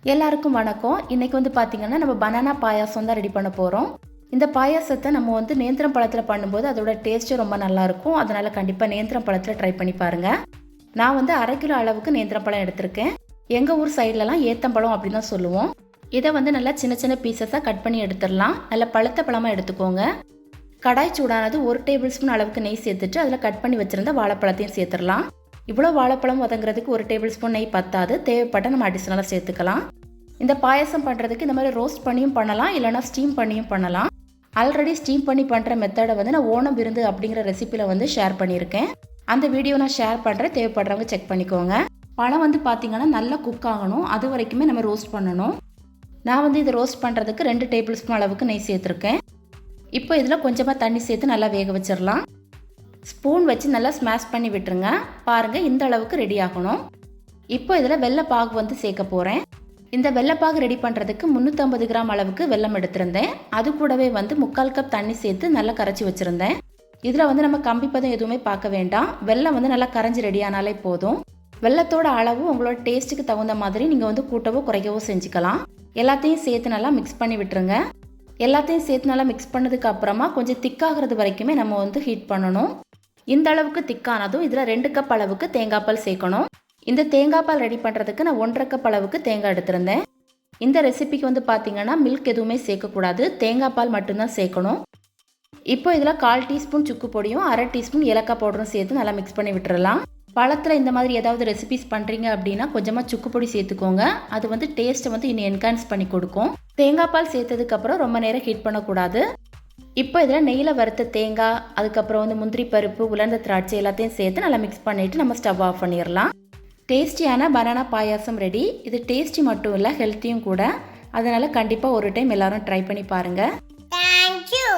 எல்லாருக்கும் வணக்கம். இன்னைக்கு வந்து பார்த்தீங்கன்னா நம்ம பனானா பாயாசம் தான் ரெடி பண்ண போகிறோம். இந்த பாயாசத்தை நம்ம வந்து நேந்திரம் பழத்தில் பண்ணும்போது அதோட டேஸ்ட்டு ரொம்ப நல்லாயிருக்கும். அதனால் கண்டிப்பாக நேந்திரம் பழத்தில் ட்ரை பண்ணி பாருங்கள். நான் வந்து 1/2 கிலோ அளவுக்கு நேந்திரம் பழம் எடுத்திருக்கேன். எங்கள் ஊர் சைட்லலாம் ஏத்தம்பழம் அப்படின்னு தான் சொல்லுவோம். இதை வந்து நல்லா சின்ன சின்ன பீசஸாக கட் பண்ணி எடுத்துடலாம். நல்லா பழுத்த பழமாக எடுத்துக்கோங்க. கடாய் சூடானது 1 டேபிள் ஸ்பூன் அளவுக்கு நெய் சேர்த்துட்டு அதில் கட் பண்ணி வச்சுருந்த வாழைப்பழத்தையும் சேர்த்துடலாம். இவ்வளோ வாழைப்பழம் வதங்குறதுக்கு 1 டேபிள் ஸ்பூன் நெய் பத்தாது, தேவைப்பட்ட நம்ம அடிஷ்னலாக சேர்த்துக்கலாம். இந்த பாயசம் பண்ணுறதுக்கு இந்த மாதிரி ரோஸ்ட் பண்ணியும் பண்ணலாம், இல்லைனா ஸ்டீம் பண்ணியும் பண்ணலாம். ஆல்ரெடி ஸ்டீம் பண்ணி பண்ணுற மெத்தடை வந்து நான் ஓணம் விருந்து அப்படிங்கிற ரெசிப்பியில் வந்து ஷேர் பண்ணியிருக்கேன். அந்த வீடியோ நான் ஷேர் பண்ணுறேன், தேவைப்படுறவங்க செக் பண்ணிக்கோங்க. பழம் வந்து பார்த்திங்கன்னா நல்லா குக் ஆகணும், அது வரைக்குமே நம்ம ரோஸ்ட் பண்ணணும். நான் வந்து இதை ரோஸ்ட் பண்ணுறதுக்கு 2 டேபிள் ஸ்பூன் அளவுக்கு நெய் சேர்த்துருக்கேன். இப்போ இதில் கொஞ்சமாக தண்ணி சேர்த்து நல்லா வேக வச்சிடலாம். ஸ்பூன் வச்சு நல்லா ஸ்மாஷ் பண்ணி விட்டுருங்க. பாருங்கள், இந்த அளவுக்கு ரெடி ஆகணும். இப்போ இதில் வெள்ளைப்பாகு வந்து சேர்க்க போகிறேன். இந்த வெள்ளைப்பாகு ரெடி பண்ணுறதுக்கு 350 கிராம் அளவுக்கு வெல்லம் எடுத்திருந்தேன். அது கூடவே வந்து 3/4 கப் தண்ணி சேர்த்து நல்லா கரைச்சி வச்சுருந்தேன். இதில் வந்து நம்ம கம்பிப்பதம் எதுவுமே பார்க்க வேண்டாம், வெல்லம் வந்து நல்லா கரைஞ்சி ரெடியானாலே போதும். வெல்லத்தோட அளவு உங்களோட டேஸ்ட்டுக்கு தகுந்த மாதிரி நீங்கள் வந்து கூட்டவோ குறைக்கவோ செஞ்சுக்கலாம். எல்லாத்தையும் சேர்த்து நல்லா மிக்ஸ் பண்ணி விட்டுருங்க. எல்லாத்தையும் சேர்த்து நல்லா மிக்ஸ் பண்ணதுக்கு அப்புறமா கொஞ்சம் திக்காகிறது வரைக்குமே நம்ம வந்து ஹீட் பண்ணணும். இந்த அளவுக்கு திக்கானதும் இதில் 2 கப் அளவுக்கு தேங்காய் பால் சேர்க்கணும். இந்த தேங்காய் பால் ரெடி பண்ணுறதுக்கு நான் 1/2 கப் அளவுக்கு தேங்காய் எடுத்திருந்தேன். இந்த ரெசிபிக்கு வந்து பார்த்தீங்கன்னா மில்க் எதுவுமே சேர்க்கக்கூடாது, தேங்காய் பால் மட்டும்தான் சேர்க்கணும். இப்போ இதில் 1/4 டீஸ்பூன் சுக்கு பொடியும் 1/2 டீஸ்பூன் ஏலக்காய் பவுடரும் சேர்த்து நல்லா மிக்ஸ் பண்ணி விட்டுறலாம். பழத்தில் இந்த மாதிரி ஏதாவது ரெசிபிஸ் பண்ணுறீங்க அப்படின்னா கொஞ்சமாக சுக்கு பொடி சேர்த்துக்கோங்க. அது வந்து டேஸ்ட்டை வந்து இன்னும் என்ஹான்ஸ் பண்ணி கொடுக்கும். தேங்காய் பால் சேர்த்ததுக்கப்புறம் ரொம்ப நேரம் ஹீட் பண்ணக்கூடாது. இப்போ இதில் நெய்யில் வறுத்த தேங்காய், அதுக்கப்புறம் வந்து முந்திரி பருப்பு, உலர்ந்த திராட்சை எல்லாத்தையும் சேர்த்து நல்லா மிக்ஸ் பண்ணிவிட்டு நம்ம ஸ்டவ் ஆஃப் பண்ணிடலாம். டேஸ்டியான பனானா பாயாசம் ரெடி. இது டேஸ்டி மட்டும் இல்லை, ஹெல்த்தியும் கூட. அதனால் கண்டிப்பாக ஒரு டைம் எல்லாரும் ட்ரை பண்ணி பாருங்கள். தேங்க்யூ.